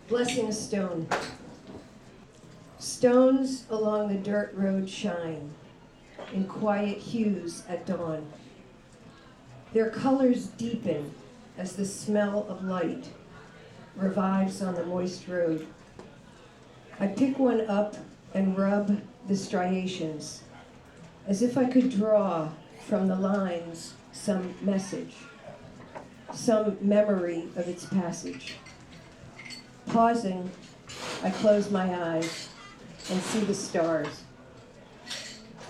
Blessing a stone. Stones along the dirt road shine in quiet hues at dawn. Their colors deepen as the smell of light revives on the moist road. I pick one up and rub the striations, as if I could draw from the lines some message, some memory of its passage. Pausing, I close my eyes and see the stars.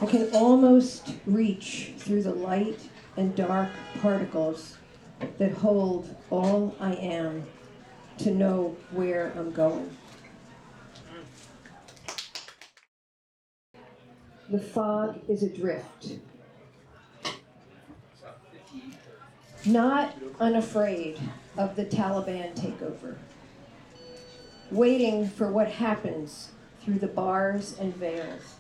I can almost reach through the light and dark particles that hold all I am to know where I'm going. The fog is adrift. Not unafraid of the Taliban takeover. Waiting for what happens through the bars and veils.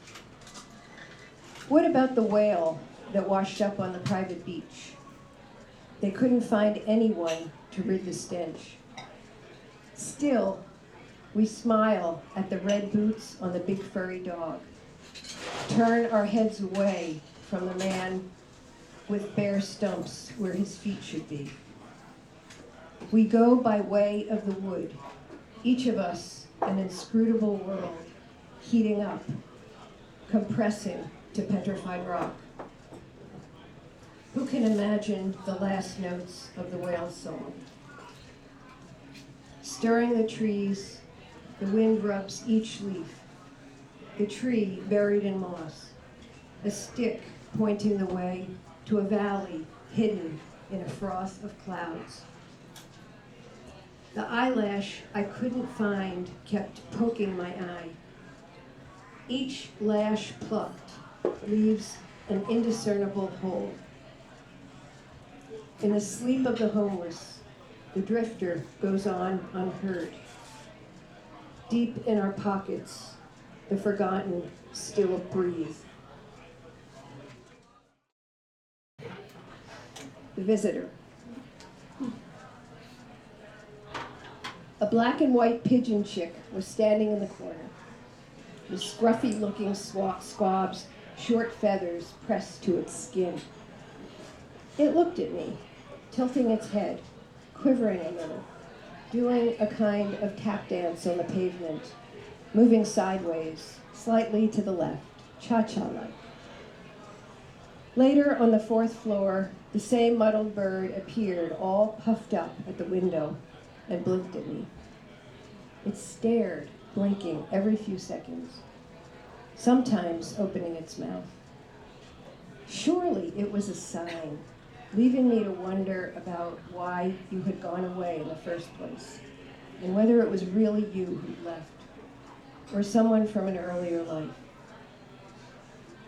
What about the whale that washed up on the private beach? They couldn't find anyone to rid the stench. Still, we smile at the red boots on the big furry dog, turn our heads away from the man with bare stumps where his feet should be. We go by way of the wood, each of us an inscrutable world, heating up, compressing to petrified rock. Who can imagine the last notes of the whale's song? Stirring the trees, the wind rubs each leaf, the tree buried in moss, a stick pointing the way to a valley hidden in a froth of clouds. The eyelash I couldn't find kept poking my eye. Each lash plucked leaves an indiscernible hole. In the sleep of the homeless, the drifter goes on unheard. Deep in our pockets, the forgotten still breathe. The visitor. A black and white pigeon chick was standing in the corner, with scruffy-looking squabs, short feathers pressed to its skin. It looked at me, tilting its head, quivering a little, doing a kind of tap dance on the pavement, moving sideways, slightly to the left, cha-cha-like. Later, on the fourth floor, the same muddled bird appeared, all puffed up at the window, and blinked at me. It stared, blinking every few seconds, sometimes opening its mouth. Surely it was a sign, leaving me to wonder about why you had gone away in the first place, and whether it was really you who'd left, or someone from an earlier life.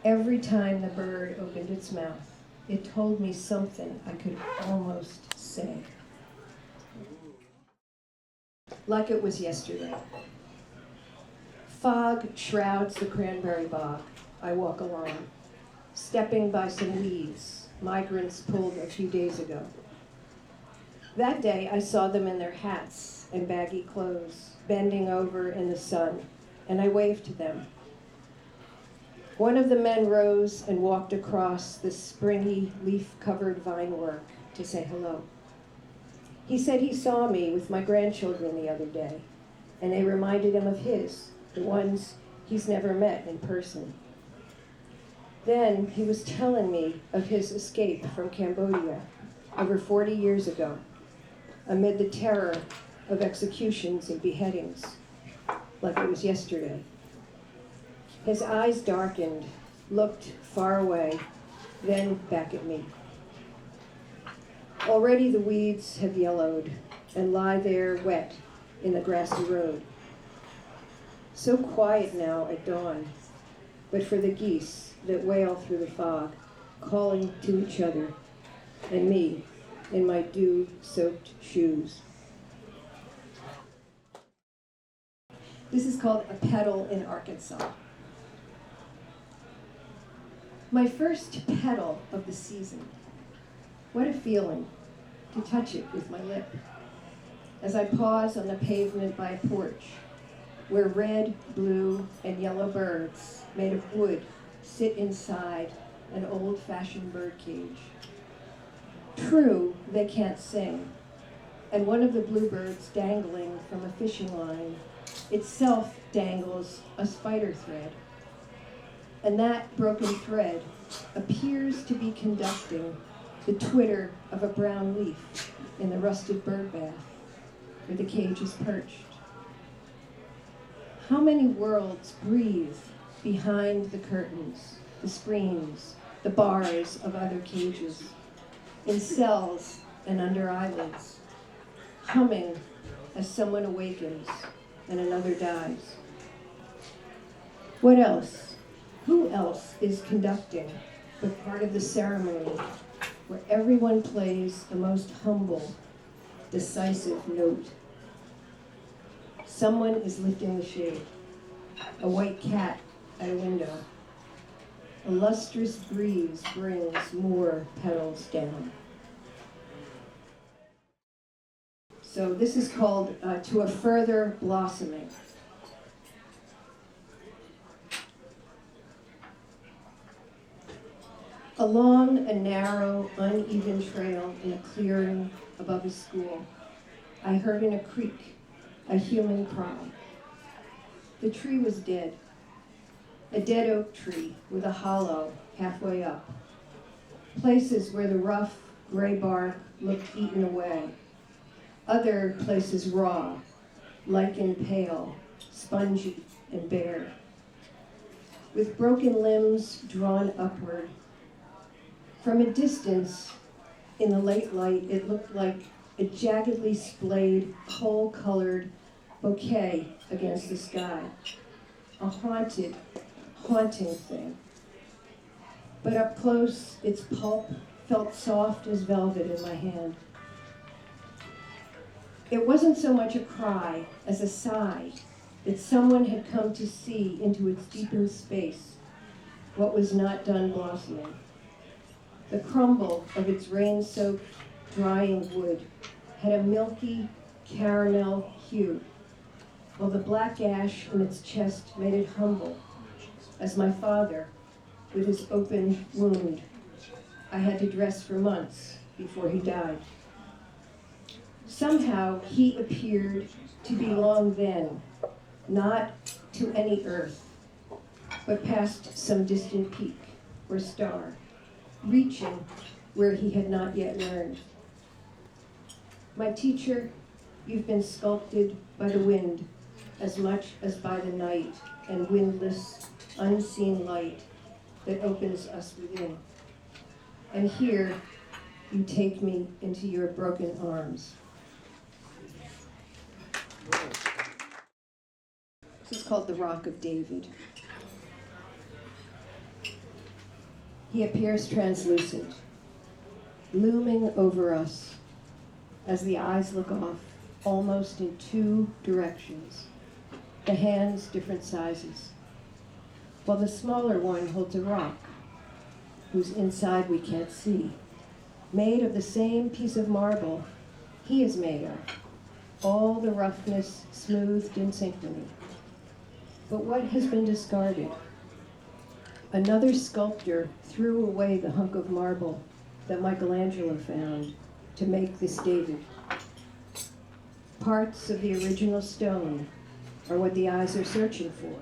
Every time the bird opened its mouth, it told me something I could almost say. Like it was yesterday. Fog shrouds the cranberry bog. I walk along, stepping by some weeds migrants pulled a few days ago. That day, I saw them in their hats and baggy clothes, bending over in the sun, and I waved to them. One of the men rose and walked across the springy, leaf-covered vinework to say hello. He said he saw me with my grandchildren the other day, and they reminded him of his, the ones he's never met in person. Then he was telling me of his escape from Cambodia over 40 years ago, amid the terror of executions and beheadings, like it was yesterday. His eyes darkened, looked far away, then back at me. Already the weeds have yellowed and lie there wet in the grassy road. So quiet now at dawn, but for the geese that wail through the fog, calling to each other, and me in my dew-soaked shoes. This is called A Petal in Arkansas. My first petal of the season. What a feeling to touch it with my lip. as I pause on the pavement by a porch, where red, blue, and yellow birds made of wood sit inside an old-fashioned birdcage. True, they can't sing, and one of the bluebirds dangling from a fishing line itself dangles a spider thread. And that broken thread appears to be conducting the twitter of a brown leaf in the rusted bird bath where the cage is perched. How many worlds breathe behind the curtains, the screens, the bars of other cages, in cells and under eyelids, humming as someone awakens and another dies? What else? Who else is conducting but part of the ceremony where everyone plays the most humble, decisive note? Someone is lifting the shade, a white cat at a window. A lustrous breeze brings more petals down. So this is called To a Further Blossoming. Along a narrow, uneven trail in a clearing above a school, I heard in a creek a human cry. The tree was dead, a dead oak tree with a hollow halfway up, places where the rough gray bark looked eaten away, other places raw, lichen pale, spongy and bare, with broken limbs drawn upward. From a distance, in the late light, it looked like a jaggedly splayed, coal-colored bouquet against the sky. A haunted, haunting thing. But up close, its pulp felt soft as velvet in my hand. It wasn't so much a cry as a sigh that someone had come to see into its deepened space what was not done blossoming. The crumble of its rain-soaked, drying wood had a milky caramel hue, while the black ash in its chest made it humble, as my father, with his open wound, I had to dress for months before he died. Somehow he appeared to belong then, not to any earth, but past some distant peak or star, reaching where he had not yet learned. My teacher, you've been sculpted by the wind as much as by the night and windless, unseen light that opens us within. And here you take me into your broken arms. This is called the Rock of David. He appears translucent, looming over us as the eyes look off, almost in two directions, the hands different sizes, while the smaller one holds a rock, whose inside we can't see, made of the same piece of marble he is made of, all the roughness smoothed in synchrony. But what has been discarded? Another sculptor threw away the hunk of marble that Michelangelo found to make this David. Parts of the original stone are what the eyes are searching for,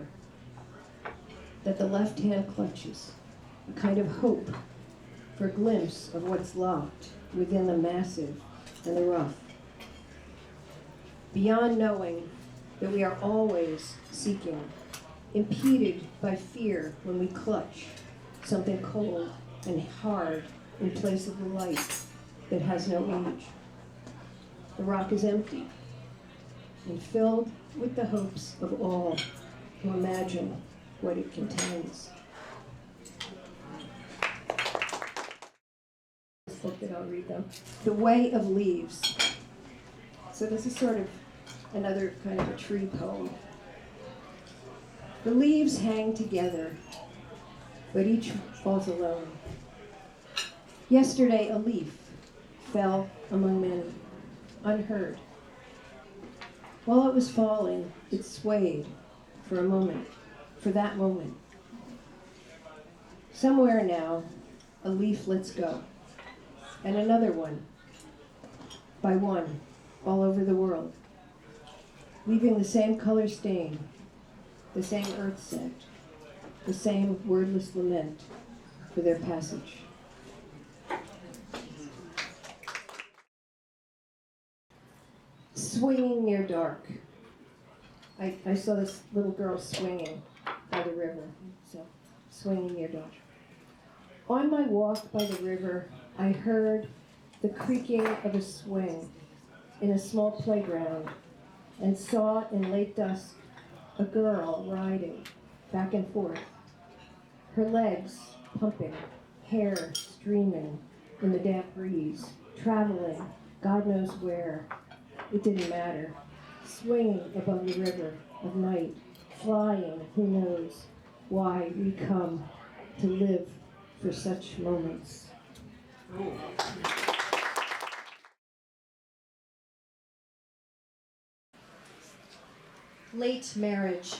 that the left hand clutches, a kind of hope for a glimpse of what's locked within the massive and the rough. Beyond knowing that we are always seeking, impeded by fear when we clutch something cold and hard in place of the light that has no age. The rock is empty and filled with the hopes of all who imagine what it contains. Let's look that I'll read them. The Way of Leaves. So this is sort of another kind of a tree poem. The leaves hang together, but each falls alone. Yesterday a leaf fell among many, unheard. While it was falling, it swayed for a moment, for that moment. Somewhere now, a leaf lets go, and another one, by one, all over the world, leaving the same color stain, the same earth scent, the same wordless lament for their passage. Swinging near dark. I saw this little girl swinging by the river, so swinging near dark. On my walk by the river, I heard the creaking of a swing in a small playground and saw in late dusk a girl riding back and forth, her legs pumping, hair streaming in the damp breeze, traveling God knows where. It didn't matter. Swinging above the river of night, flying, who knows why we come to live for such moments. Late marriage.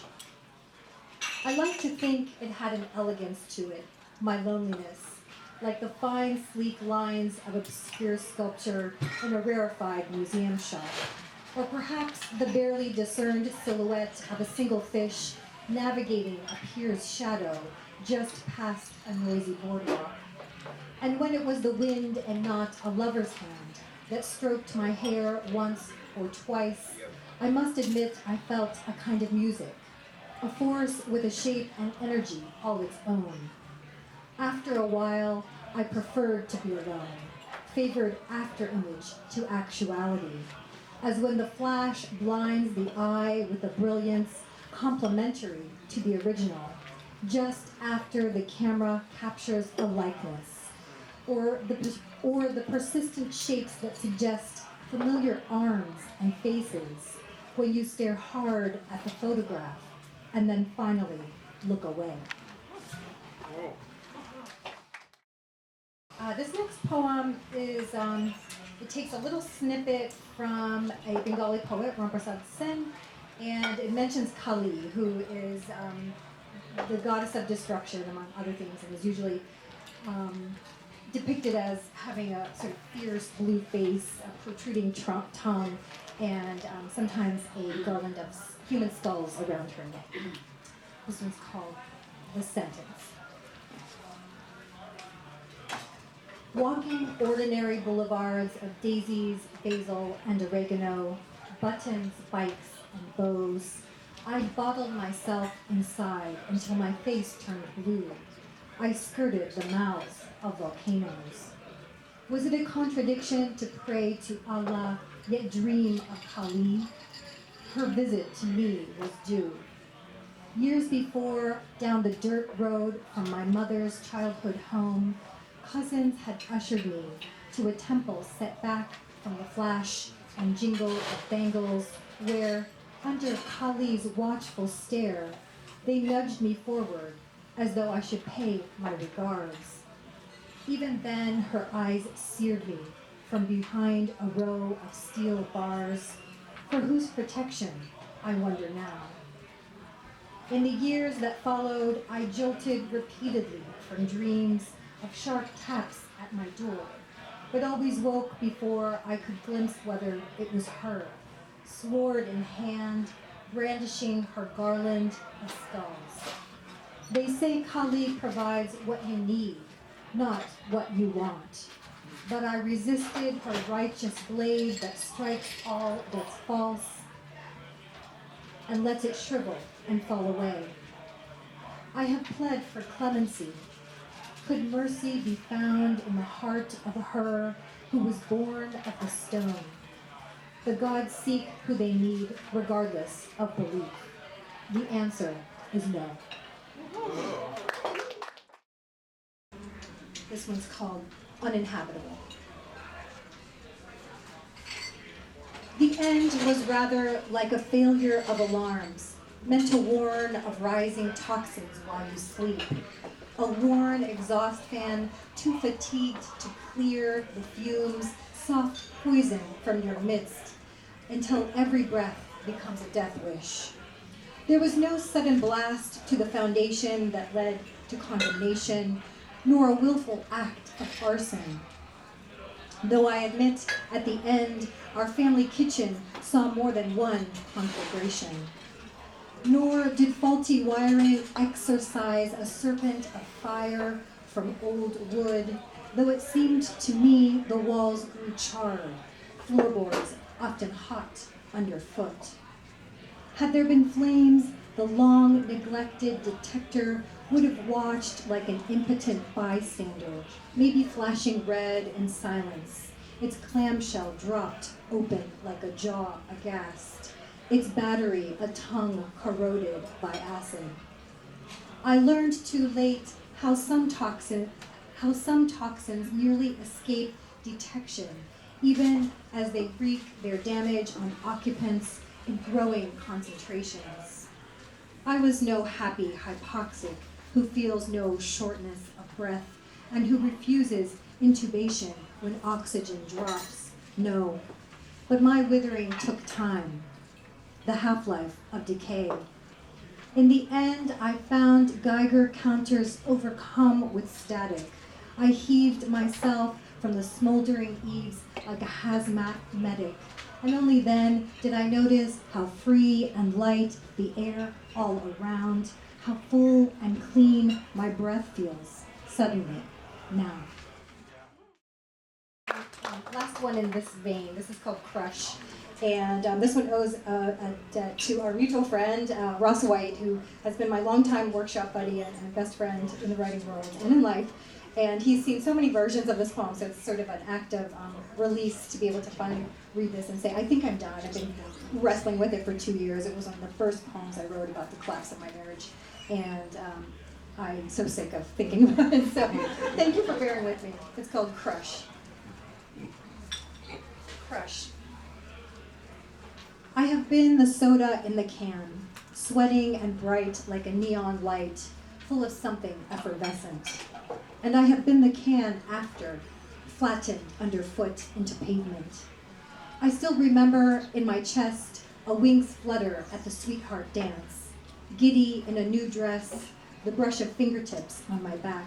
I like to think it had an elegance to it, my loneliness, like the fine, sleek lines of obscure sculpture in a rarefied museum shop, or perhaps the barely discerned silhouette of a single fish navigating a pier's shadow just past a noisy boardwalk. And when it was the wind and not a lover's hand that stroked my hair once or twice, I must admit I felt a kind of music, a force with a shape and energy all its own. After a while, I preferred to be alone, favored after-image to actuality, as when the flash blinds the eye with a brilliance complementary to the original, just after the camera captures a likeness, or the persistent shapes that suggest familiar arms and faces when you stare hard at the photograph and then finally look away. This next poem is, it takes a little snippet from a Bengali poet, Ramprasad Sen, and it mentions Kali, who is the goddess of destruction, among other things, and is usually depicted as having a sort of fierce blue face, a protruding tongue, and sometimes a garland of human skulls around her neck. This one's called The Sentence. Walking ordinary boulevards of daisies, basil, and oregano, buttons, bikes, and bows, I bottled myself inside until my face turned blue. I skirted the mouths of volcanoes. Was it a contradiction to pray to Allah, yet dream of Kali? Her visit to me was due. Years before, down the dirt road from my mother's childhood home, cousins had ushered me to a temple set back from the flash and jingle of bangles where, under Kali's watchful stare, they nudged me forward as though I should pay my regards. Even then, her eyes seared me from behind a row of steel bars, for whose protection, I wonder now. In the years that followed, I jolted repeatedly from dreams of sharp taps at my door, but always woke before I could glimpse whether it was her, sword in hand, brandishing her garland of skulls. They say Kali provides what you need, not what you want. But I resisted her righteous blade that strikes all that's false and lets it shrivel and fall away. I have pled for clemency. Could mercy be found in the heart of her who was born of the stone? The gods seek who they need, regardless of belief. The answer is no. This one's called Uninhabitable. The end was rather like a failure of alarms, meant to warn of rising toxins while you sleep. A worn exhaust fan, too fatigued to clear the fumes, soft poison from your midst, until every breath becomes a death wish. There was no sudden blast to the foundation that led to condemnation, nor a willful act of arson. Though I admit, at the end, our family kitchen saw more than one conflagration. Nor did faulty wiring exorcise a serpent of fire from old wood, though it seemed to me the walls grew charred, floorboards often hot underfoot. Had there been flames, the long neglected detector would have watched like an impotent bystander, maybe flashing red in silence, its clamshell dropped open like a jaw aghast, its battery a tongue corroded by acid. I learned too late how some toxins nearly escape detection, even as they wreak their damage on occupants in growing concentrations. I was no happy hypoxic who feels no shortness of breath and who refuses intubation when oxygen drops. No, but my withering took time, the half-life of decay. In the end, I found Geiger counters overcome with static. I heaved myself from the smoldering eaves like a hazmat medic, and only then did I notice how free and light the air all around, how full and clean my breath feels suddenly now. Last one in this vein. This is called Crush. And this one owes to our mutual friend, Ross White, who has been my longtime workshop buddy and best friend in the writing world and in life. And he's seen so many versions of this poem, so it's sort of an act of release to be able to finally read this and say, I think I'm done. I've been wrestling with it for 2 years. It was one of the first poems I wrote about the collapse of my marriage. And I'm so sick of thinking about it, so thank you for bearing with me. It's called Crush. Crush. I have been the soda in the can, sweating and bright like a neon light, full of something effervescent. And I have been the can after, flattened underfoot into pavement. I still remember in my chest a wing's flutter at the sweetheart dance, giddy in a new dress, the brush of fingertips on my back,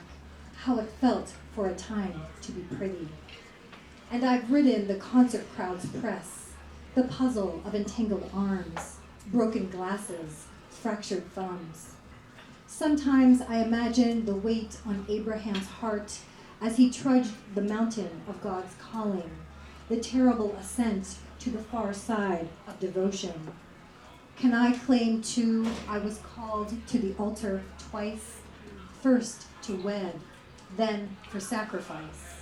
how it felt for a time to be pretty. And I've ridden the concert crowd's press, the puzzle of entangled arms, broken glasses, fractured thumbs. Sometimes I imagine the weight on Abraham's heart as he trudged the mountain of God's calling, the terrible ascent to the far side of devotion. Can I claim too I was called to the altar twice, first to wed, then for sacrifice?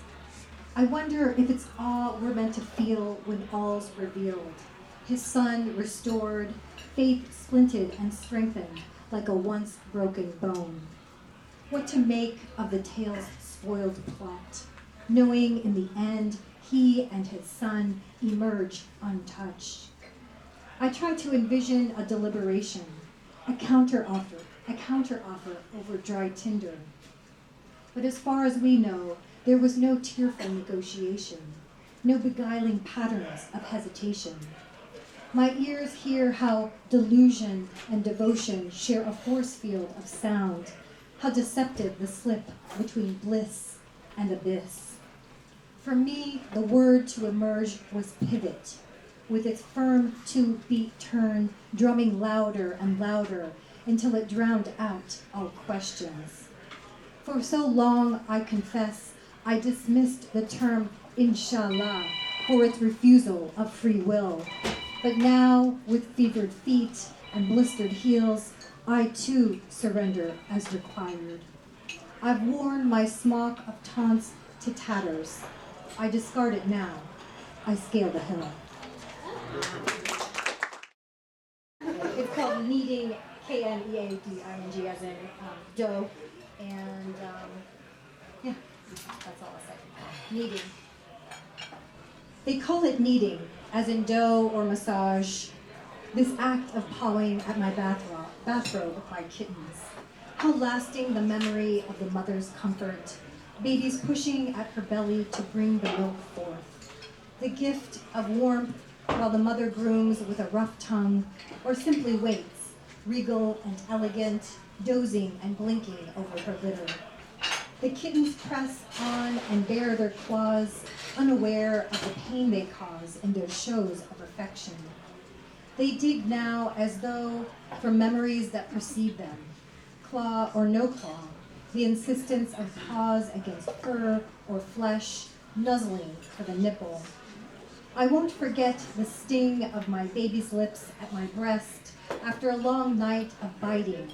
I wonder if it's all we're meant to feel when all's revealed, his son restored, faith splinted and strengthened like a once broken bone. What to make of the tale's spoiled plot, knowing in the end he and his son emerge untouched. I try to envision a deliberation, a counteroffer over dry tinder. But as far as we know, there was no tearful negotiation, no beguiling patterns of hesitation. My ears hear how delusion and devotion share a force field of sound, how deceptive the slip between bliss and abyss. For me, the word to emerge was pivot, with its firm two-beat turn drumming louder and louder until it drowned out all questions. For so long, I confess, I dismissed the term inshallah for its refusal of free will. But now, with fevered feet and blistered heels, I too surrender as required. I've worn my smock of taunts to tatters. I discard it now. I scale the hill. It's called Kneading, Kneading, as in dough. And yeah, that's all I'll say. Kneading. They call it kneading, as in dough or massage, this act of pawing at my bathrobe by kittens. How lasting the memory of the mother's comfort, babies pushing at her belly to bring the milk forth. The gift of warmth while the mother grooms with a rough tongue or simply waits, regal and elegant, dozing and blinking over her litter. The kittens press on and bare their claws, unaware of the pain they cause in their shows of affection. They dig now as though for memories that precede them, claw or no claw, the insistence of paws against fur or flesh, nuzzling for the nipple. I won't forget the sting of my baby's lips at my breast after a long night of biting,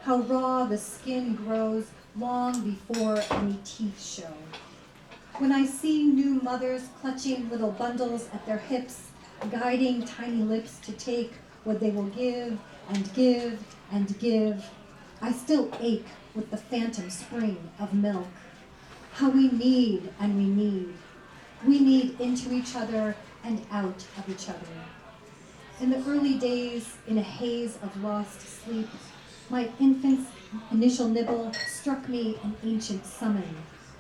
how raw the skin grows long before any teeth show. When I see new mothers clutching little bundles at their hips, guiding tiny lips to take what they will give and give and give, I still ache with the phantom spring of milk. How we need and we need. We need into each other and out of each other. In the early days, in a haze of lost sleep, my infant's initial nibble struck me an ancient summon,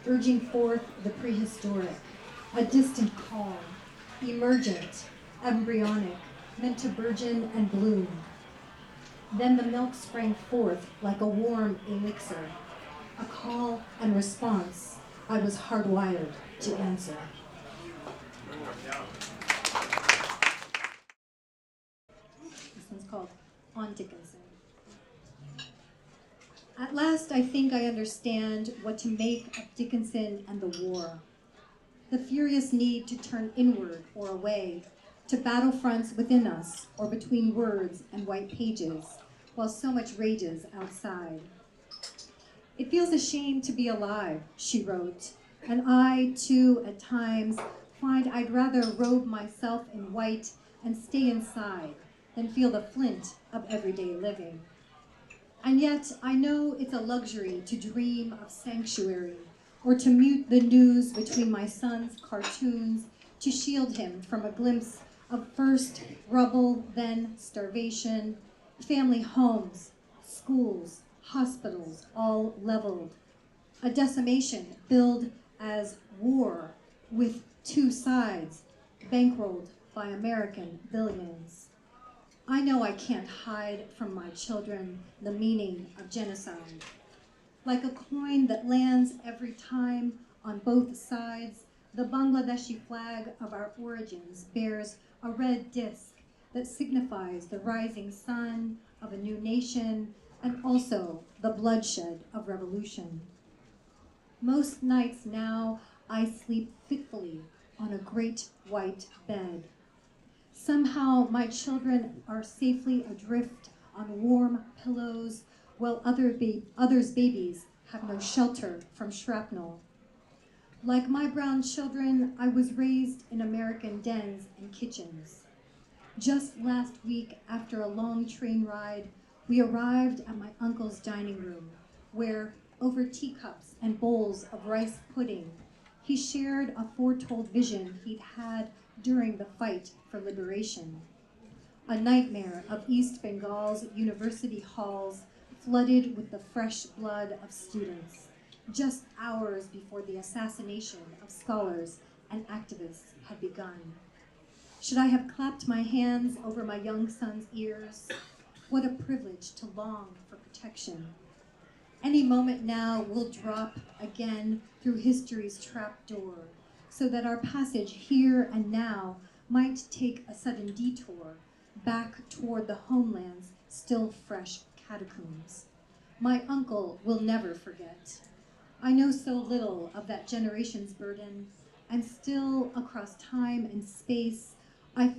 urging forth the prehistoric, a distant call, emergent, embryonic, meant to burgeon and bloom. Then the milk sprang forth like a warm elixir, a call and response I was hardwired to answer. This one's called On Dickinson. At last, I think I understand what to make of Dickinson and the war. The furious need to turn inward or away, to battlefronts within us or between words and white pages, while so much rages outside. It feels a shame to be alive, she wrote, and I, too, at times, find I'd rather robe myself in white and stay inside than feel the flint of everyday living. And yet, I know it's a luxury to dream of sanctuary or to mute the news between my son's cartoons to shield him from a glimpse of first rubble, then starvation, family homes, schools, hospitals, all leveled. A decimation billed as war with two sides, bankrolled by American billions. I know I can't hide from my children the meaning of genocide. Like a coin that lands every time on both sides, the Bangladeshi flag of our origins bears a red disc that signifies the rising sun of a new nation and also the bloodshed of revolution. Most nights now I sleep fitfully on a great white bed. Somehow my children are safely adrift on warm pillows while others' babies have no shelter from shrapnel. Like my brown children, I was raised in American dens and kitchens. Just last week, after a long train ride, we arrived at my uncle's dining room, where, over teacups and bowls of rice pudding, he shared a foretold vision he'd had during the fight for liberation. A nightmare of East Bengal's university halls flooded with the fresh blood of students, just hours before the assassination of scholars and activists had begun. Should I have clapped my hands over my young son's ears? What a privilege to long for protection. Any moment now we'll drop again through history's trapdoor, so that our passage here and now might take a sudden detour back toward the homeland's still fresh catacombs. My uncle will never forget. I know so little of that generation's burden, and still across time and space, I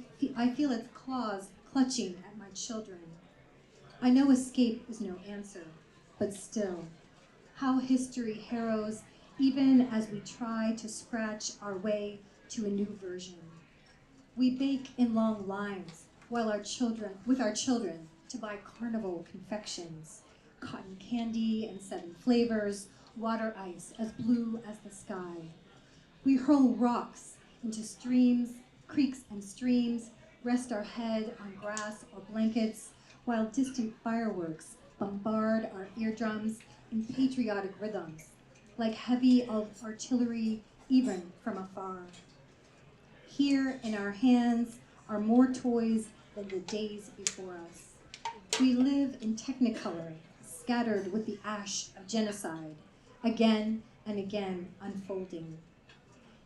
feel its claws clutching at my children. I know escape is no answer, but still, how history harrows even as we try to scratch our way to a new version. We bake in long lines with our children to buy carnival confections, cotton candy and 7 flavors, water ice as blue as the sky. We hurl rocks into streams, creeks and streams, rest our head on grass or blankets, while distant fireworks bombard our eardrums in patriotic rhythms, like heavy artillery even from afar. Here in our hands are more toys than the days before us. We live in technicolor, scattered with the ash of genocide, again and again unfolding.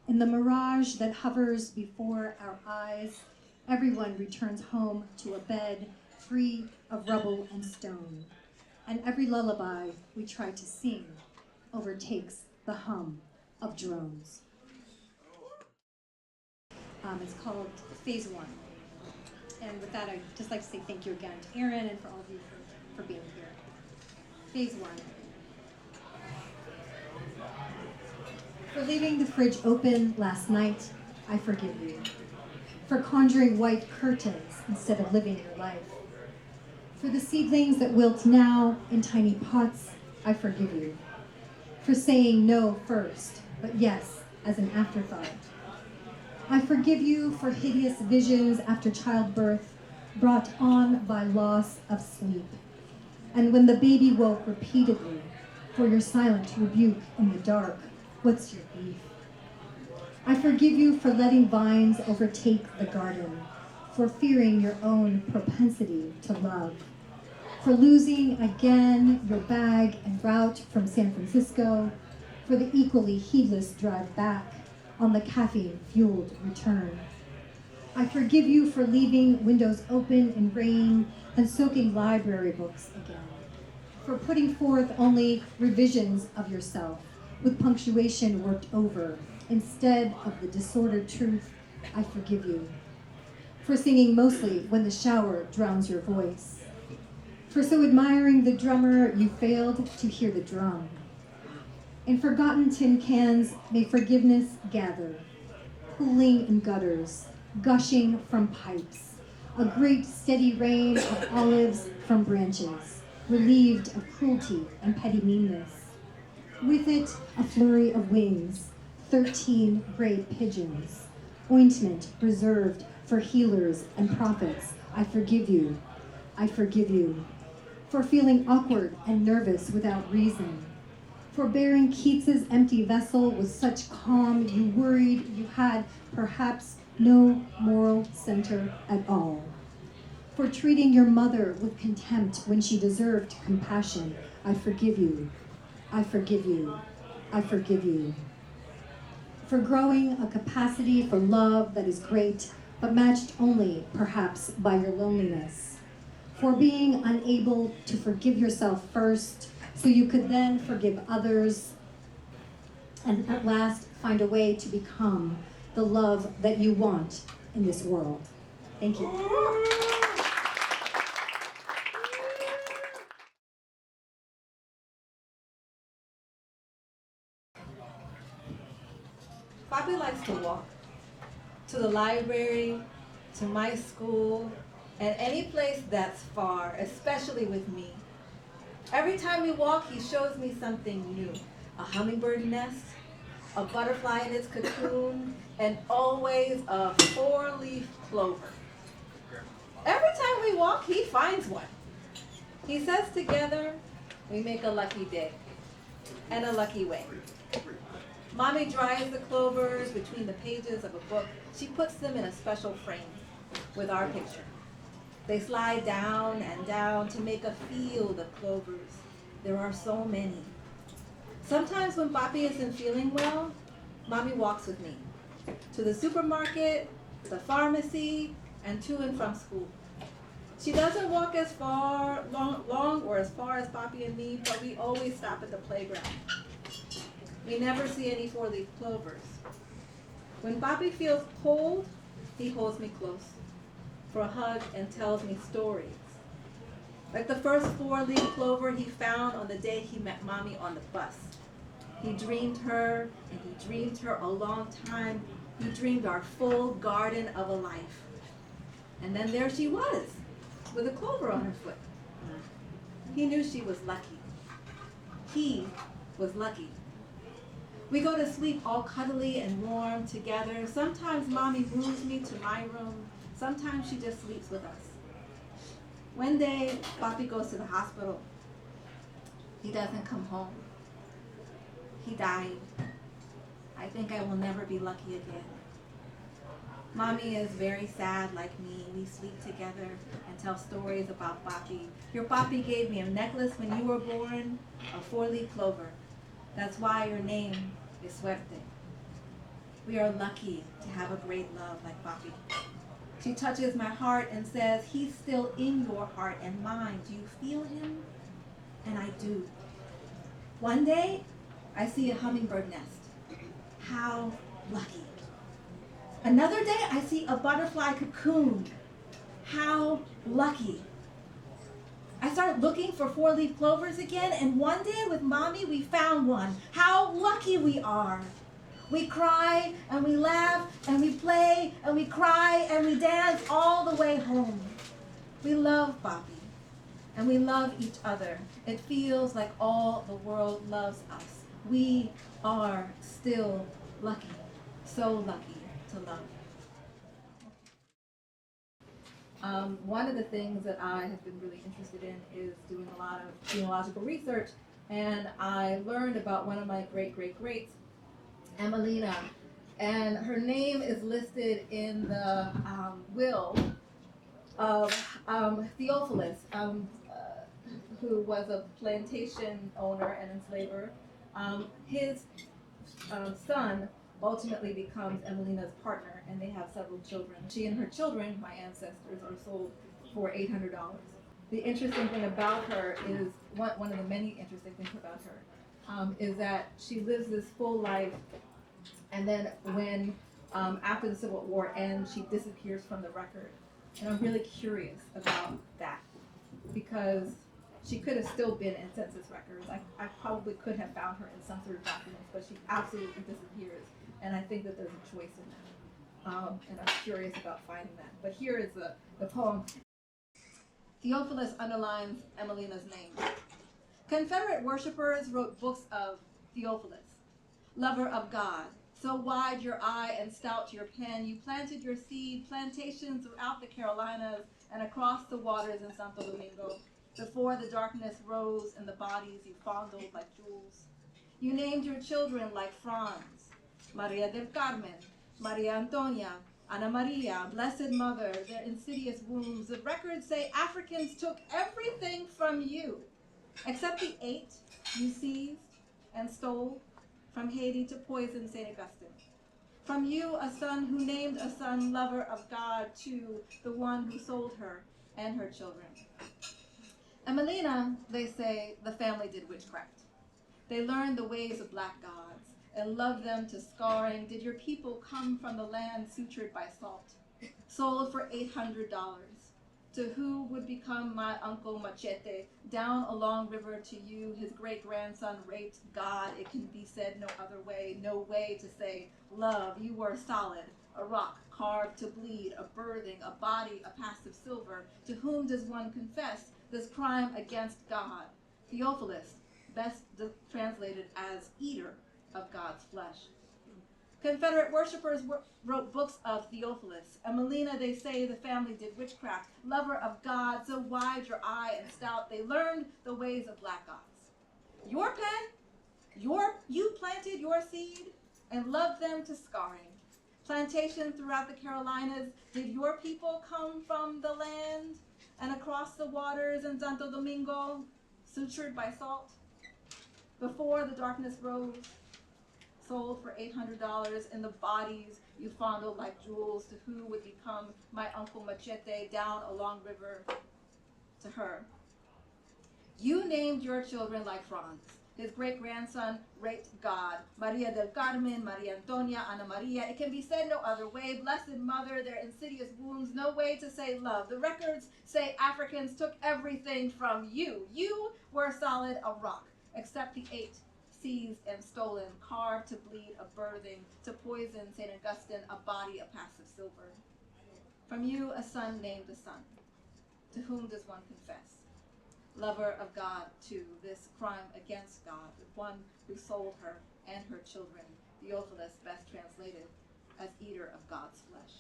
In the mirage that hovers before our eyes, everyone returns home to a bed free of rubble and stone. And every lullaby we try to sing overtakes the hum of drones. It's called Phase One. And with that, I'd just like to say thank you again to Aaron and for all of you for being here. Phase One. For leaving the fridge open last night, I forgive you. For conjuring white curtains instead of living your life. For the seedlings that wilt now in tiny pots, I forgive you. For saying no first, but yes as an afterthought. I forgive you for hideous visions after childbirth brought on by loss of sleep. And when the baby woke repeatedly for your silent rebuke in the dark, what's your beef? I forgive you for letting vines overtake the garden, for fearing your own propensity to love, for losing again your bag en route from San Francisco, for the equally heedless drive back on the caffeine-fueled return. I forgive you for leaving windows open in rain and soaking library books again, for putting forth only revisions of yourself with punctuation worked over instead of the disordered truth. I forgive you. For singing mostly when the shower drowns your voice, for so admiring the drummer you failed to hear the drum. In forgotten tin cans may forgiveness gather, pooling in gutters, gushing from pipes, a great steady rain of olives from branches, relieved of cruelty and petty meanness. With it, a flurry of wings, 13 gray pigeons, ointment reserved for healers and prophets. I forgive you. I forgive you. For feeling awkward and nervous without reason. For bearing Keats's empty vessel with such calm you worried you had perhaps no moral center at all. For treating your mother with contempt when she deserved compassion. I forgive you. I forgive you. I forgive you. For growing a capacity for love that is great, but matched only, perhaps, by your loneliness. For being unable to forgive yourself first, so you could then forgive others, and at last find a way to become the love that you want in this world. Thank you. Bobby likes to walk to the library, to my school, and any place that's far, especially with me. Every time we walk, he shows me something new. A hummingbird nest, a butterfly in its cocoon, and always a 4-leaf clover. Every time we walk, he finds one. He says together, we make a lucky day and a lucky way. Mommy dries the clovers between the pages of a book. She puts them in a special frame with our picture. They slide down and down to make a field of clovers. There are so many. Sometimes when Papi isn't feeling well, Mommy walks with me to the supermarket, the pharmacy, and to and from school. She doesn't walk as long or as far as Papi and me, but we always stop at the playground. We never see any 4-leaf clovers. When Papi feels cold, he holds me close for a hug and tells me stories. Like the first 4-leaf clover he found on the day he met Mommy on the bus. He dreamed her, and he dreamed her a long time. He dreamed our full garden of a life. And then there she was, with a clover on her foot. He knew she was lucky. He was lucky. We go to sleep all cuddly and warm together. Sometimes Mommy moves me to my room. Sometimes she just sleeps with us. One day, Papi goes to the hospital. He doesn't come home. He died. I think I will never be lucky again. Mommy is very sad like me. We sleep together and tell stories about Papi. Your Papi gave me a necklace when you were born, a four-leaf clover. That's why your name is Suerte. We are lucky to have a great love like Papi. She touches my heart and says, he's still in your heart and mind. Do you feel him? And I do. One day, I see a hummingbird nest. How lucky. Another day, I see a butterfly cocoon. How lucky. I started looking for four-leaf clovers again, and one day with Mommy, we found one. How lucky we are. We cry, and we laugh, and we play, and we cry, and we dance all the way home. We love Papi, and we love each other. It feels like all the world loves us. We are still lucky, so lucky to love. One of the things that I have been really interested in is doing a lot of genealogical research, and I learned about one of my great-great-greats, Emelina, and her name is listed in the will of Theophilus, who was a plantation owner and enslaver. His son ultimately becomes Emelina's partner, and they have several children. She and her children, my ancestors, are sold for $800. The interesting thing about her is, one of the many interesting things about her, is that she lives this full life, and then when, after the Civil War ends, she disappears from the record. And I'm really curious about that, because she could have still been in census records. I probably could have found her in some sort of documents, but she absolutely disappears. And I think that there's a choice in that. And I'm curious about finding that. But here is the poem. Theophilus underlines Emelina's name. Confederate worshippers wrote books of Theophilus, lover of God. So wide your eye and stout your pen, you planted your seed, plantations throughout the Carolinas and across the waters in Santo Domingo. Before the darkness rose and the bodies you fondled like jewels. You named your children like Franz, Maria del Carmen, Maria Antonia, Ana Maria, Blessed Mother, their insidious wombs. The records say Africans took everything from you, except the 8 you seized and stole, from Haiti to poison St. Augustine. From you, a son who named a son lover of God, to the one who sold her and her children. Emelina, they say, the family did witchcraft. They learned the ways of black gods and loved them to scarring. Did your people come from the land sutured by salt, sold for $800? To who would become my uncle Machete, down a long river to you, his great-grandson raped God. It can be said no other way, no way to say love. You were solid, a rock carved to bleed, a birthing, a body, a passive silver. To whom does one confess this crime against God? Theophilus, best translated as eater of God's flesh. Confederate worshippers wrote books of Theophilus. Emelina, they say, the family did witchcraft. Lover of God, so wide your eye and stout, they learned the ways of black gods. Your pen, you planted your seed and loved them to scarring. Plantation throughout the Carolinas, did your people come from the land and across the waters in Santo Domingo, sutured by salt? Before the darkness rose, sold for $800, in the bodies you fondled like jewels. To who would become my uncle Machete, down a long river to her? You named your children like Franz. His great-grandson raped God. Maria del Carmen, Maria Antonia, Ana Maria. It can be said no other way. Blessed Mother, their insidious wounds, no way to say love. The records say Africans took everything from you. You were solid, a rock, except the 8 seized and stolen, carved to bleed, a birthing, to poison St. Augustine, a body, a passive silver. From you, a son named the son. To whom does one confess? Lover of God, to this crime against God, the one who sold her and her children. Theophilus, best translated as eater of God's flesh.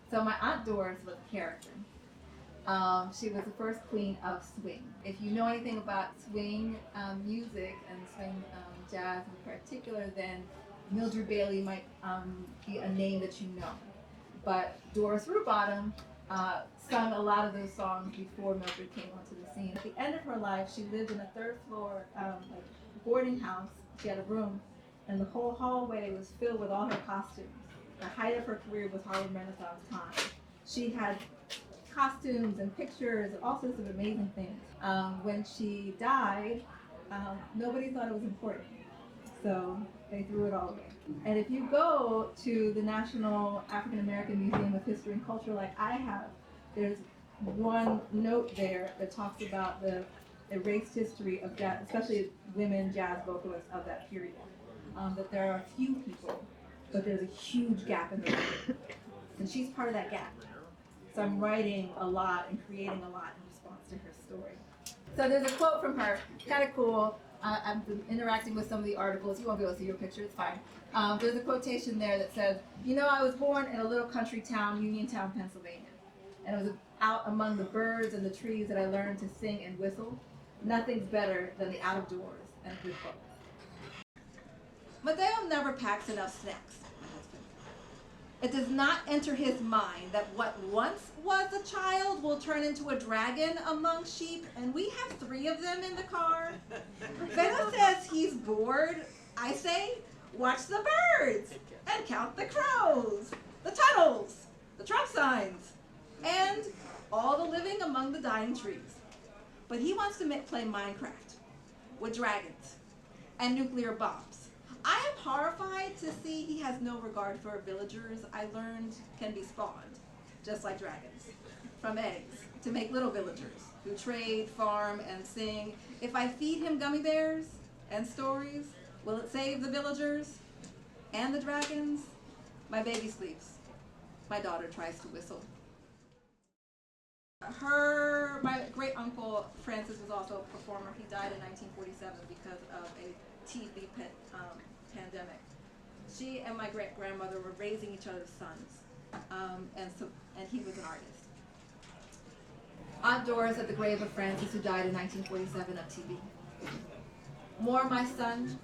So my Aunt Doris was a character. She was the first queen of swing. If you know anything about swing music and swing jazz in particular, then Mildred Bailey might be a name that you know. But Doris Rubottom sung a lot of those songs before Mildred came onto the scene. At the end of her life, she lived in a third floor like boarding house. She had a room, and the whole hallway was filled with all her costumes. The height of her career was Harlem Renaissance time. She had costumes and pictures and all sorts of amazing things. When she died, nobody thought it was important, so they threw it all away. And if you go to the National African American Museum of History and Culture, like I have, there's one note there that talks about the erased history of jazz, especially women jazz vocalists of that period. That there are few people, but there's a huge gap in the record. And she's part of that gap. So I'm writing a lot and creating a lot in response to her story. So there's a quote from her, kind of cool. I've been interacting with some of the articles. You won't be able to see your picture, it's fine. There's a quotation there that says, you know, I was born in a little country town, Uniontown, Pennsylvania. And it was out among the birds and the trees that I learned to sing and whistle. Nothing's better than the out of doors and a good book. Mateo never packs enough snacks, my husband. It does not enter his mind that what once was a child will turn into a dragon among sheep, and we have 3 of them in the car. Vena says he's bored. I say, watch the birds and count the crows, the tunnels, the Trump signs, and all the living among the dying trees. But he wants to play Minecraft with dragons and nuclear bombs. I am horrified to see he has no regard for villagers I learned can be spawned, just like dragons, from eggs, to make little villagers who trade, farm, and sing. If I feed him gummy bears and stories, will it save the villagers and the dragons? My baby sleeps. My daughter tries to whistle. My great uncle Francis was also a performer. He died in 1947 because of a TB pandemic. She and my great grandmother were raising each other's sons, and he was an artist. Aunt Doris at the grave of Francis, who died in 1947 of TB. More my son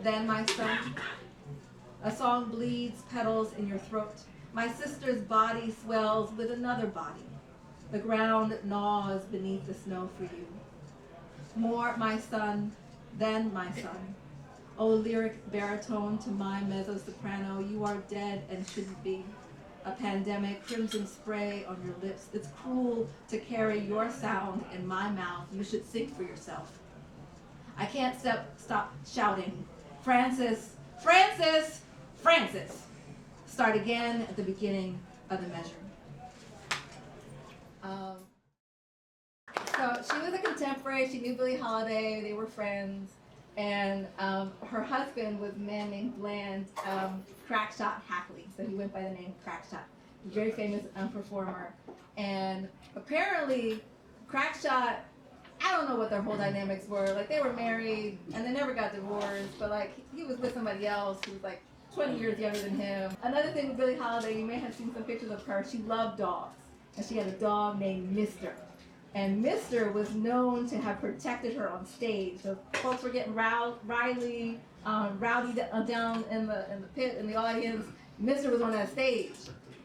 than my son. A song bleeds petals in your throat. My sister's body swells with another body. The ground gnaws beneath the snow for you. More my son than my son. O lyric baritone to my mezzo-soprano, you are dead and shouldn't be. A pandemic, crimson spray on your lips. It's cruel to carry your sound in my mouth. You should sing for yourself. I can't stop shouting, Francis, Francis, Francis. Start again at the beginning of the measure. So she was a contemporary. She knew Billie Holiday. They were friends. And her husband was a man named Bland Crackshot Hackley. So he went by the name Crackshot. He's a very famous performer. And apparently, Crackshot, I don't know what their whole dynamics were. Like, they were married and they never got divorced. But like, he was with somebody else who was like 20 years younger than him. Another thing with Billie Holiday, you may have seen some pictures of her. She loved dogs. And she had a dog named Mr. And Mr. was known to have protected her on stage. So folks were getting rowdy down in the pit, in the audience. Mr. was on that stage,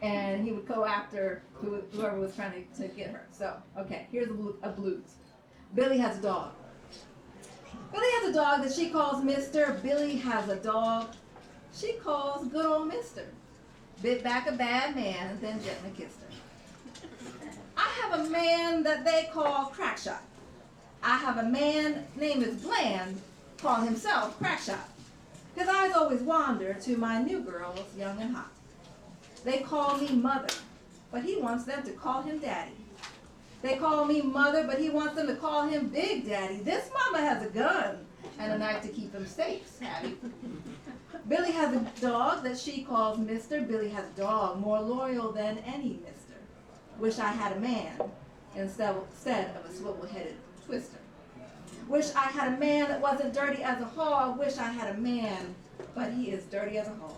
and he would go after whoever was trying to get her. So, okay, here's a blues. Billie has a dog. Billie has a dog that she calls Mr. Billie has a dog she calls good old Mr. Bit back a bad man, then gently kissed her. I have a man that they call Crackshot. I have a man, name is Bland, call himself Crackshot. His eyes always wander to my new girls, young and hot. They call me mother, but he wants them to call him daddy. They call me mother, but he wants them to call him Big Daddy. This mama has a gun and a knife to keep him safe, Hattie. Billie has a dog that she calls Mr. Billie has a dog more loyal than any Mr. Wish I had a man instead of a swivel-headed twister. Wish I had a man that wasn't dirty as a hog. Wish I had a man, but he is dirty as a hog.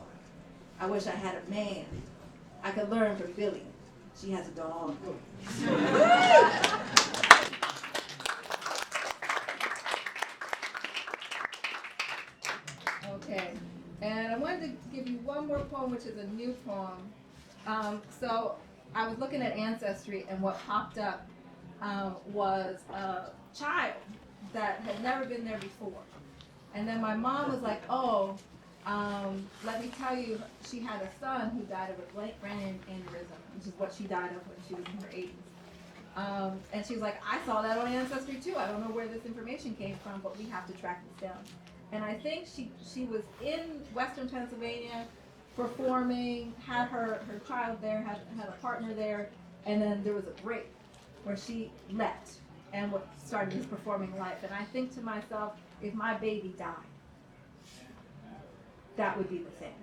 I wish I had a man. I could learn from Billie. She has a dog. Okay. wanted to give you one more poem, which is a new poem. So I was looking at Ancestry, and what popped up was a child that had never been there before. And then my mom was like, oh, let me tell you, she had a son who died of a brain aneurysm, which is what she died of when she was in her 80s. And she was like, I saw that on Ancestry too. I don't know where this information came from, but we have to track this down. And I think she was in Western Pennsylvania performing, had her child there, had a partner there, and then there was a break where she left and started his performing life. And I think to myself, if my baby died, that would be the thing.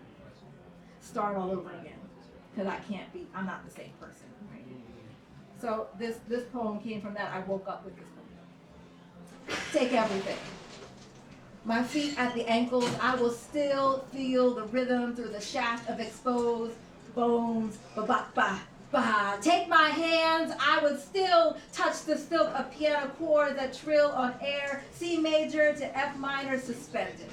Start all over again, because I'm not the same person. Right? So this poem came from that. I woke up with this poem. Take everything. My feet at the ankles, I will still feel the rhythm through the shaft of exposed bones. Ba-ba-ba-ba. Take my hands, I would still touch the silk of piano chords that trill on air, C major to F minor suspended.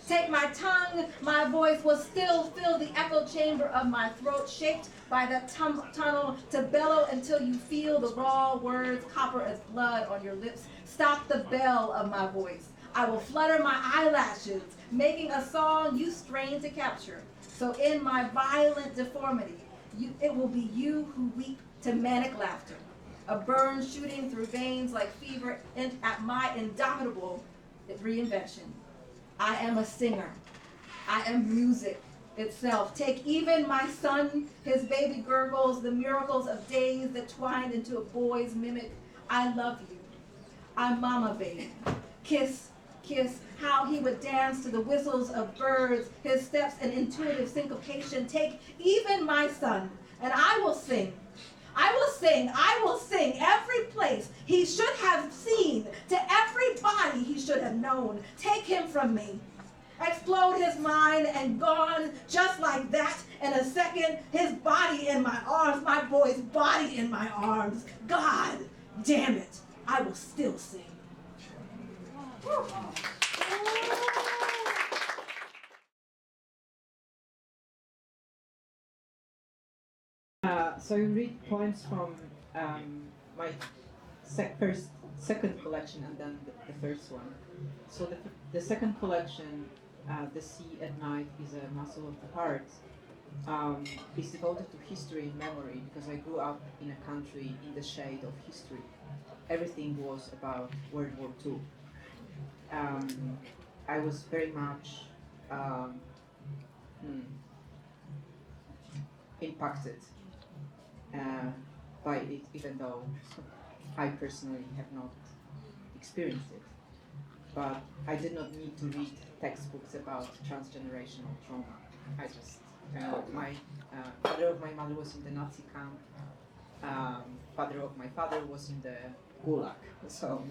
Take my tongue, my voice will still fill the echo chamber of my throat, shaped by the tunnel to bellow until you feel the raw words, copper as blood on your lips. Stop the bell of my voice. I will flutter my eyelashes, making a song you strain to capture. So in my violent deformity, it will be you who weep to manic laughter. A burn shooting through veins like fever at my indomitable reinvention. I am a singer. I am music itself. Take even my son, his baby gurgles, the miracles of days that twined into a boy's mimic. I love you. I'm mama baby. Kiss, kiss, how he would dance to the whistles of birds, his steps and intuitive syncopation. Take even my son, and I will sing. I will sing, I will sing every place he should have seen, to every body he should have known. Take him from me. Explode his mind and gone just like that in a second. His body in my arms, my boy's body in my arms. God damn it, I will still sing. So I read poems from my second collection and then the first one. So the second collection, The Sea at Night, is a muscle of the heart. It's devoted to history and memory because I grew up in a country in the shade of history. Everything was about World War II. I was very much impacted by it, even though I personally have not experienced it. But I did not need to read textbooks about transgenerational trauma. I just, my father of my mother was in the Nazi camp. Father of my father was in the Gulag. So,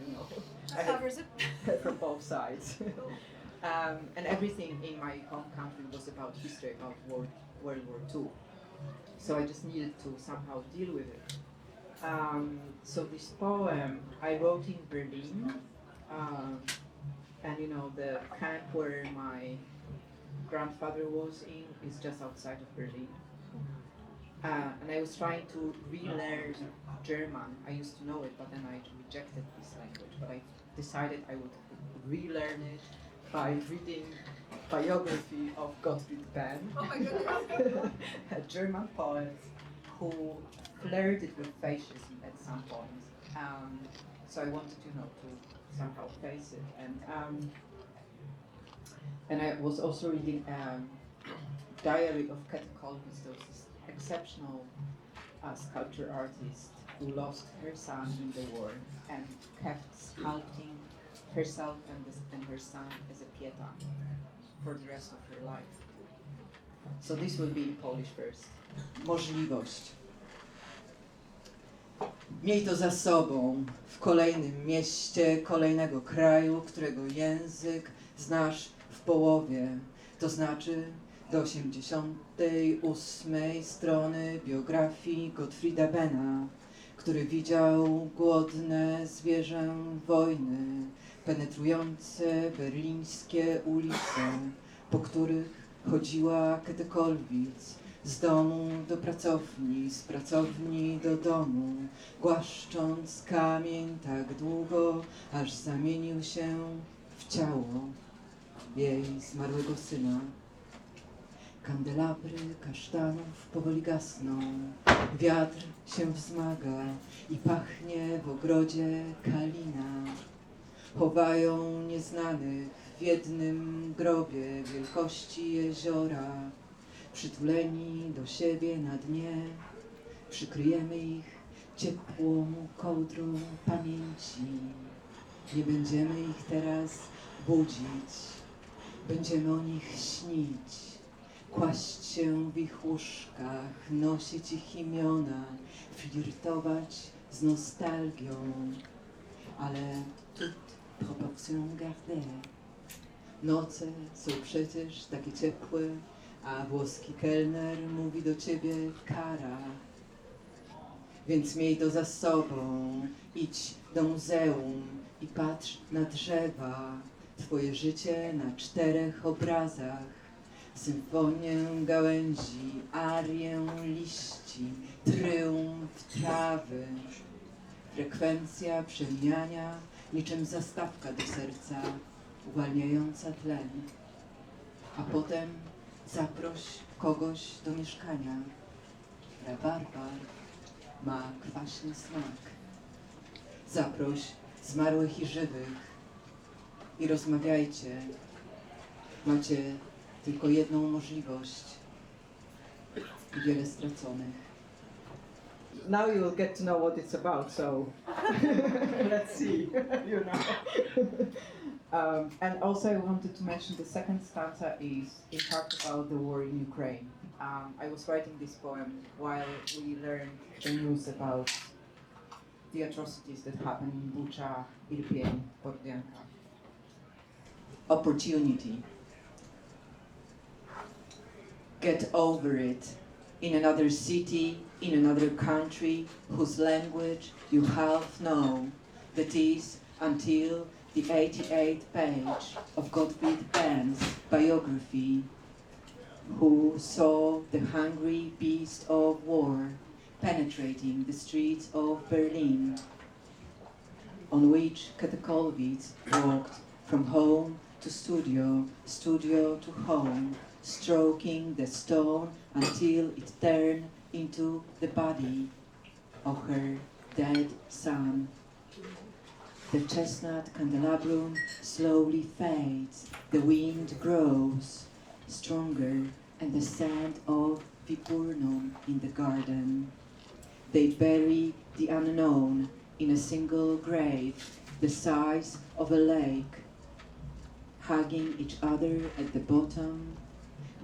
That covers it. from both sides. And everything in my home country was about history, about World War II. So I just needed to somehow deal with it. So this poem I wrote in Berlin, and the camp where my grandfather was in is just outside of Berlin. And I was trying to relearn German. I used to know it, but then I rejected this language. But I decided I would relearn it by reading biography of Gottfried Benn, Oh my goodness. a German poet who flirted with fascism at some point. So I wanted to somehow face it. And I was also reading Diary of Cat Colvis, this exceptional sculpture artist who lost her son in the war and kept sculpting herself and her son as a pieta for the rest of her life. So this will be in Polish first. Możliwość. Miej to za sobą w kolejnym mieście kolejnego kraju, którego język znasz w połowie, to znaczy do 88 strony biografii Gottfrieda Benna, który widział głodne zwierzę wojny, penetrujące berlińskie ulice, po których chodziła kiedykolwiek z domu do pracowni, z pracowni do domu, głaszcząc kamień tak długo, aż zamienił się w ciało jej zmarłego syna. Kandelabry kasztanów powoli gasną, wiatr się wzmaga i pachnie w ogrodzie kalina. Chowają nieznanych w jednym grobie wielkości jeziora, przytuleni do siebie na dnie, przykryjemy ich ciepłą kołdrą pamięci. Nie będziemy ich teraz budzić, będziemy o nich śnić, kłaść się w ich łóżkach, nosić ich imiona, flirtować z nostalgią, ale toute proportion gardée. Noce są przecież takie ciepłe, a włoski kelner mówi do ciebie kara. Więc miej to za sobą, idź do muzeum i patrz na drzewa, twoje życie na 4 obrazach, symfonię gałęzi, arię liści, tryumf trawy, frekwencja przemijania niczym zastawka do serca, uwalniająca tlen. A potem zaproś kogoś do mieszkania. Rabarbar ma kwaśny smak. Zaproś zmarłych i żywych i rozmawiajcie. Macie tylko jedną możliwość i wiele straconych. Now you'll get to know what it's about, so let's see, you know. And also I wanted to mention the second stanza is in part about the war in Ukraine. I was writing this poem while we learned the news about the atrocities that happened in Bucha, Irpin, Bordyanka. Opportunity. Get over it. In another city, in another country, whose language you half know. That is, until the 88th page of Gottfried Benn's biography, who saw the hungry beast of war penetrating the streets of Berlin, on which Katekolwitz walked from home to studio, studio to home, stroking the stone until it turned into the body of her dead son. The chestnut candelabrum slowly fades, the wind grows stronger, and the scent of viburnum in the garden. They bury the unknown in a single grave, the size of a lake, hugging each other at the bottom.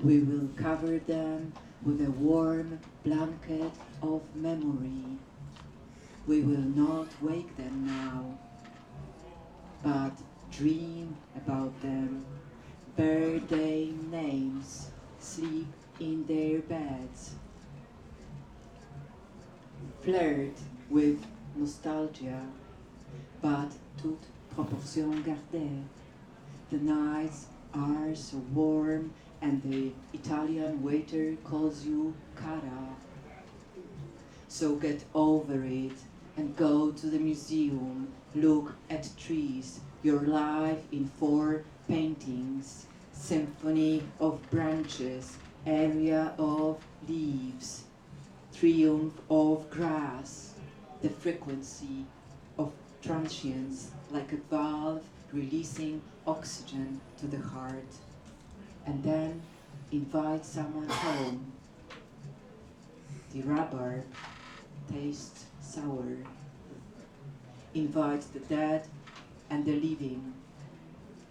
We will cover them with a warm blanket of memory. We will not wake them now, but dream about them, bear their names, sleep in their beds, flirt with nostalgia, but toute proportion gardée. The nights are so warm and the Italian waiter calls you cara. So get over it and go to the museum, look at trees, your life in 4 paintings, symphony of branches, area of leaves, triumph of grass, the frequency of transience like a valve releasing oxygen to the heart. And then invite someone home. The rhubarb tastes sour. Invite the dead and the living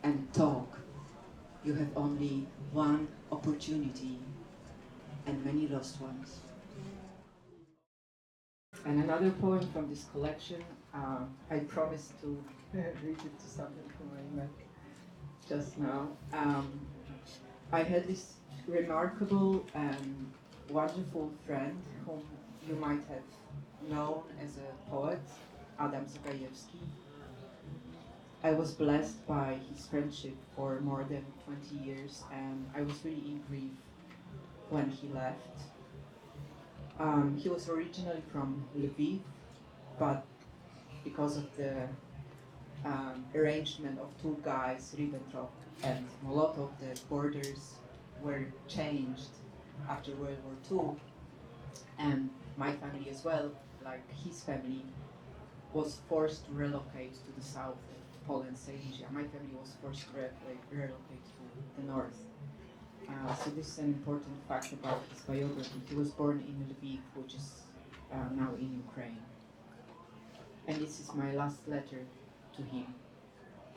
and talk. You have only one opportunity and many lost ones. And another poem from this collection, I promised to read it to someone whom I met just now. I had this remarkable and wonderful friend whom you might have known as a poet, Adam Zagajewski. I was blessed by his friendship for more than 20 years, and I was really in grief when he left. He was originally from Lviv, but because of the arrangement of two guys, Ribbentrop and Molotov, the borders were changed after World War II, and my family as well, like his family, was forced to relocate to the south of Poland, Silesia. My family was forced to relocate to the north. So this is an important fact about his biography. He was born in Lviv, which is now in Ukraine. And this is my last letter to him.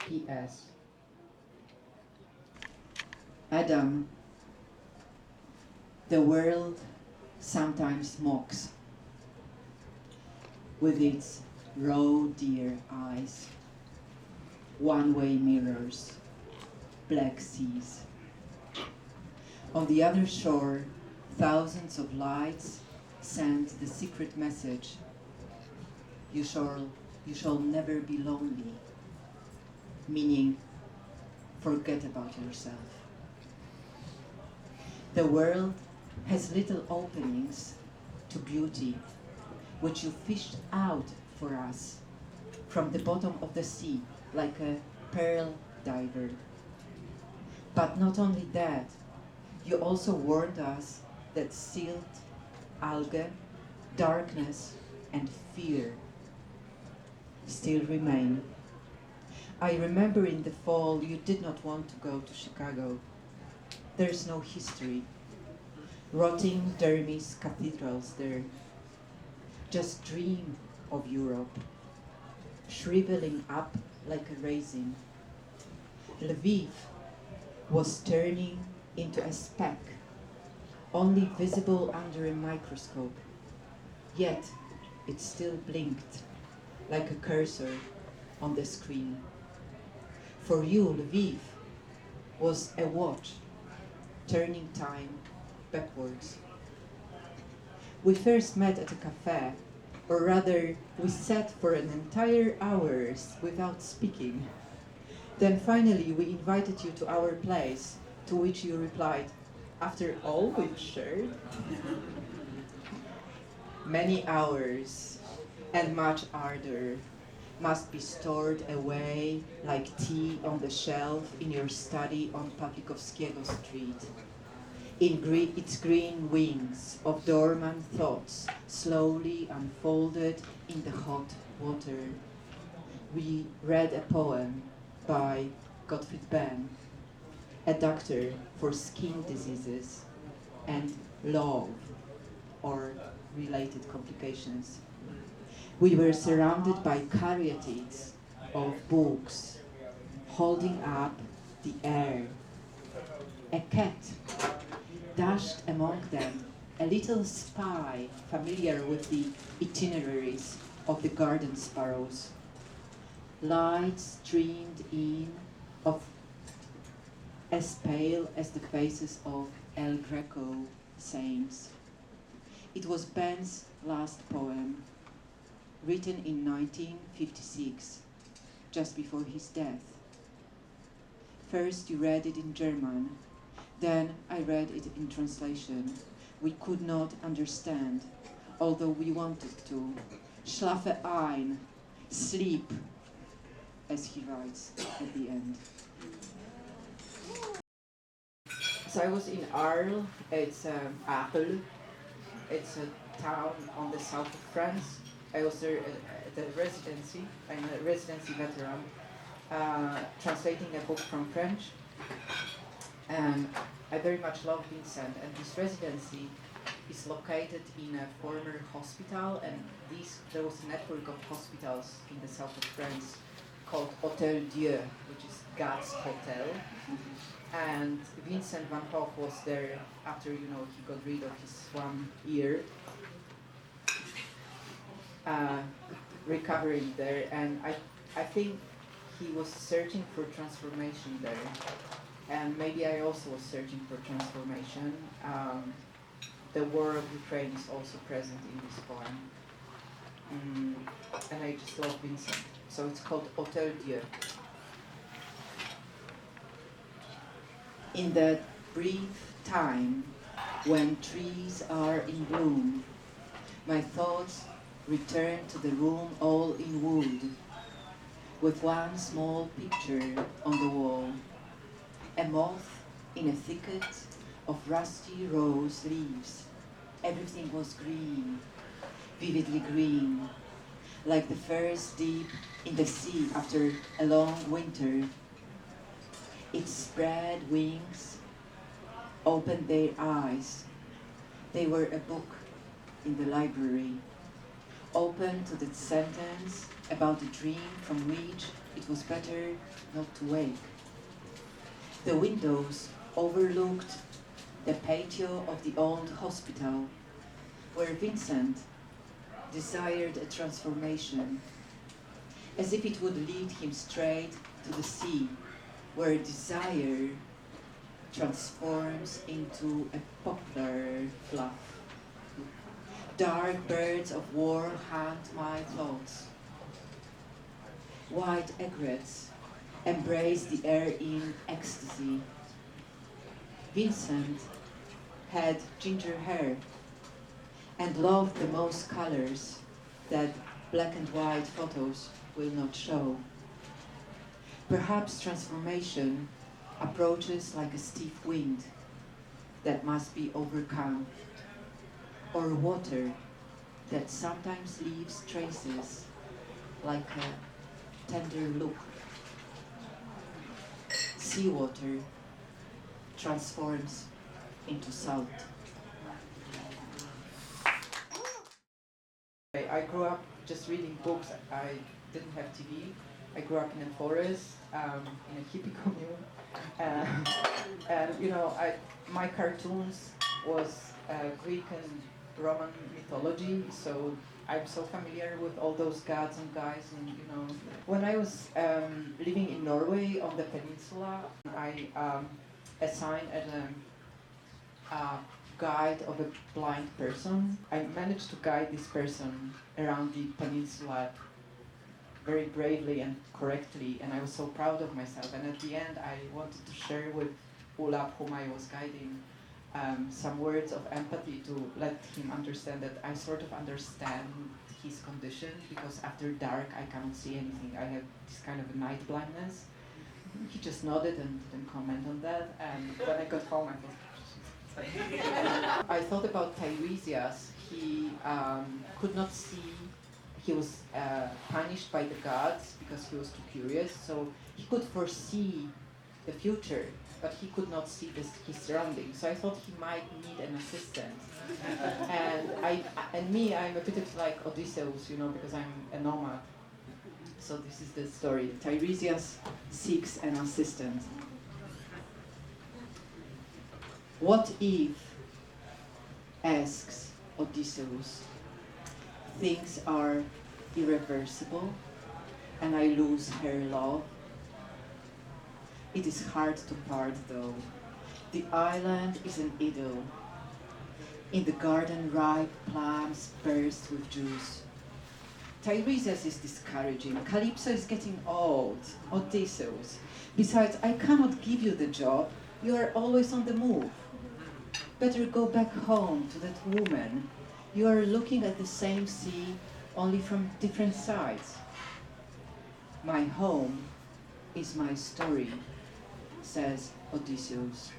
P.S. Adam, the world sometimes mocks with its raw deer eyes, one-way mirrors, black seas. On the other shore, thousands of lights send the secret message, you shall never be lonely, meaning forget about yourself. The world has little openings to beauty, which you fished out for us from the bottom of the sea like a pearl diver. But not only that, you also warned us that silt, algae, darkness, and fear still remain. I remember in the fall you did not want to go to Chicago. There's no history. Rotting dermis cathedrals there. Just dream of Europe, shriveling up like a raisin. Lviv was turning into a speck, only visible under a microscope. Yet it still blinked like a cursor on the screen. For you, Lviv was a watch, turning time backwards. We first met at a cafe, or rather, we sat for an entire hour without speaking. Then finally, we invited you to our place, to which you replied, after all we've shared? Many hours and much ardor must be stored away like tea on the shelf in your study on Pawlikowskiego Street. In its green wings of dormant thoughts slowly unfolded in the hot water. We read a poem by Gottfried Benn, a doctor for skin diseases and love or related complications. We were surrounded by caryatids of books, holding up the air. A cat dashed among them, a little spy familiar with the itineraries of the garden sparrows. Lights streamed in of as pale as the faces of El Greco saints. It was Ben's last poem, written in 1956, just before his death. First you read it in German, then I read it in translation. We could not understand, although we wanted to. Schlafe ein, sleep, as he writes at the end. So I was in Arles, it's Arles, it's a town on the south of France. I was there at the residency, I'm a residency veteran, translating a book from French. And I very much love Vincent, and this residency is located in a former hospital, and there was a network of hospitals in the south of France called Hôtel Dieu, which is God's hotel. And Vincent van Gogh was there after, he got rid of his one ear, recovering there, and I think he was searching for transformation there. And maybe I also was searching for transformation. The war of Ukraine is also present in this poem. And I just love Vincent. So it's called Hôtel Dieu. In that brief time when trees are in bloom, my thoughts return to the room all in wood, with one small picture on the wall, a moth in a thicket of rusty rose leaves. Everything was green, vividly green, like the first dip in the sea after a long winter. It spread wings, opened their eyes. They were a book in the library, open to the sentence about a dream from which it was better not to wake. The windows overlooked the patio of the old hospital, where Vincent desired a transformation, as if it would lead him straight to the sea, where desire transforms into a poplar fluff. Dark birds of war haunt my thoughts. White egrets embrace the air in ecstasy. Vincent had ginger hair and loved the most colors that black and white photos will not show. Perhaps transformation approaches like a stiff wind that must be overcome, or water that sometimes leaves traces like a tender look. Seawater transforms into salt. I grew up just reading books. I didn't have TV. I grew up in a forest, in a hippie commune. And you know, my cartoons was Greek and Roman mythology, so I'm so familiar with all those gods and guys. And you know, when I was living in Norway on the peninsula, I assigned as a guide of a blind person. I managed to guide this person around the peninsula very bravely and correctly, and I was so proud of myself. And at the end, I wanted to share with Olaf, whom I was guiding, some words of empathy to let him understand that I sort of understand his condition, because after dark I cannot see anything. I have this kind of a night blindness. He just nodded and didn't comment on that, and when I got home I thought, I thought about Tiresias. He could not see. He was punished by the gods because he was too curious. So he could foresee the future, but he could not see his surroundings. So I thought he might need an assistant. And I'm a bit like Odysseus, you know, because I'm a nomad. So this is the story. Tiresias seeks an assistant. What if, asks Odysseus, things are irreversible and I lose her love? It is hard to part though. The island is an idyll. In the garden ripe plums burst with juice. Tiresias is discouraging. Calypso is getting old. Odysseus. Besides, I cannot give you the job. You are always on the move. Better go back home to that woman. You are looking at the same sea, only from different sides. My home is my story, says Odysseus.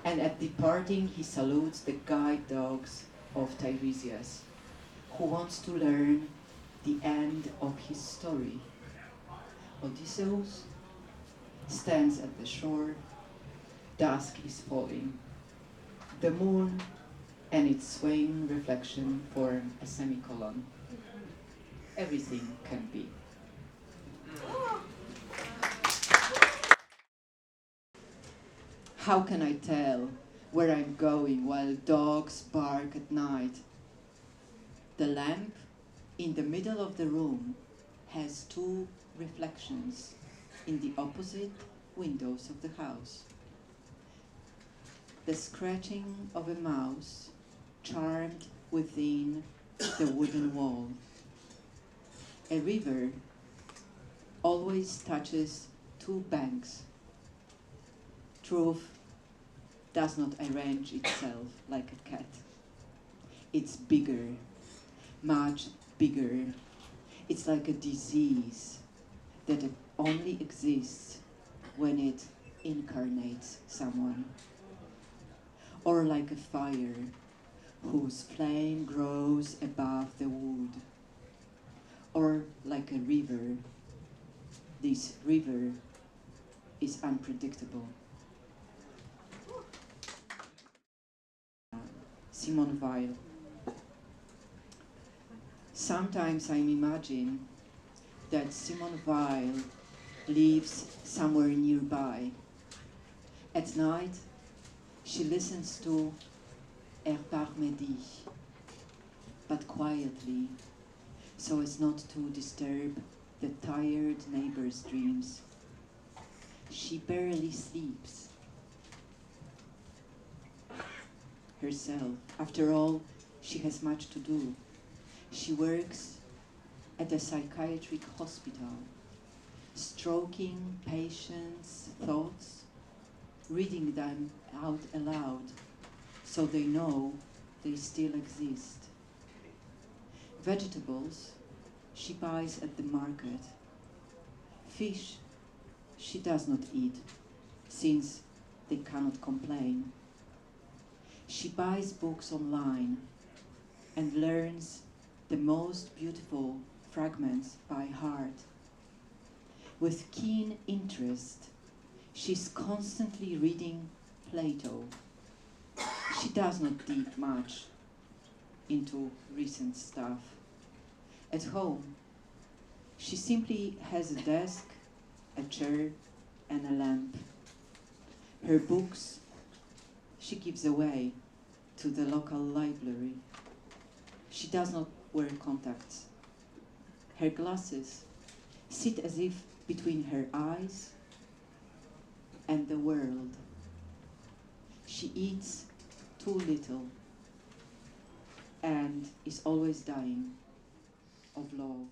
And at departing, he salutes the guide dogs of Tiresias, who wants to learn the end of his story. Odysseus stands at the shore. Dusk is falling. The moon and its swaying reflection form a semicolon. Everything can be. How can I tell where I'm going while dogs bark at night? The lamp in the middle of the room has two reflections in the opposite windows of the house. The scratching of a mouse charmed within the wooden wall. A river always touches two banks. Truth does not arrange itself like a cat. It's bigger, much bigger. It's like a disease that only exists when it incarnates someone. Or like a fire whose flame grows above the wood. Or like a river. This river is unpredictable. Simone Weil. Sometimes I imagine that Simone Weil lives somewhere nearby. At night, she listens to Er par midi, but quietly, so as not to disturb the tired neighbor's dreams. She barely sleeps herself. After all, she has much to do. She works at a psychiatric hospital, stroking patients' thoughts, reading them out aloud, so they know they still exist. Vegetables she buys at the market. Fish she does not eat, since they cannot complain. She buys books online and learns the most beautiful fragments by heart. With keen interest, she's constantly reading Plato. She does not dig much into recent stuff. At home, she simply has a desk, a chair, and a lamp. Her books she gives away to the local library. She does not wear contacts. Her glasses sit as if between her eyes and the world. She eats too little and is always dying of love.